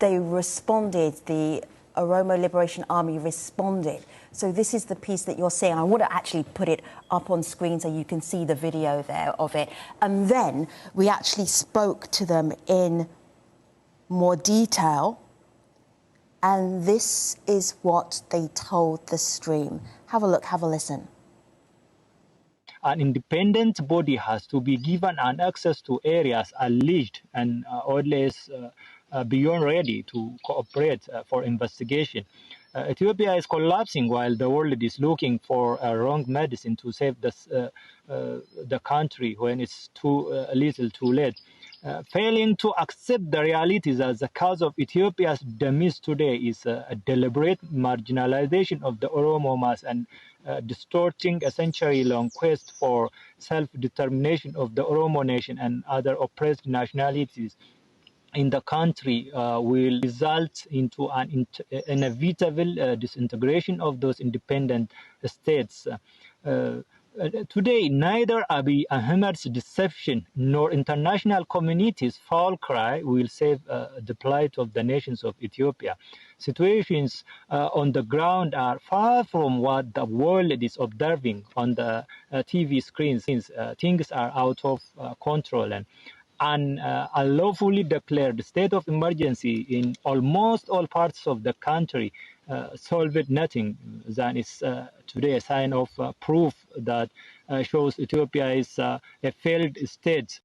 they responded, the Oromo Liberation Army responded. So this is the piece that you're seeing. I want to actually put it up on screen so you can see the video there of it. And then we actually spoke to them in more detail. And this is what they told the stream. Have a look, have a listen. An independent body has to be given an access to areas alleged and always beyond ready to cooperate for investigation. Ethiopia is collapsing while the world is looking for a wrong medicine to save the country when it's too little too late. Failing to accept the realities as the cause of Ethiopia's demise today is a deliberate marginalization of the Oromo mass and distorting a century-long quest for self-determination of the Oromo nation and other oppressed nationalities in the country will result into an inevitable disintegration of those independent states. Today, neither Abiy Ahmed's deception nor international community's foul cry will save the plight of the nations of Ethiopia. Situations on the ground are far from what the world is observing on the TV screens. Things are out of control, and unlawfully declared state of emergency in almost all parts of the country solved nothing. That is today a sign of proof that shows Ethiopia is a failed state.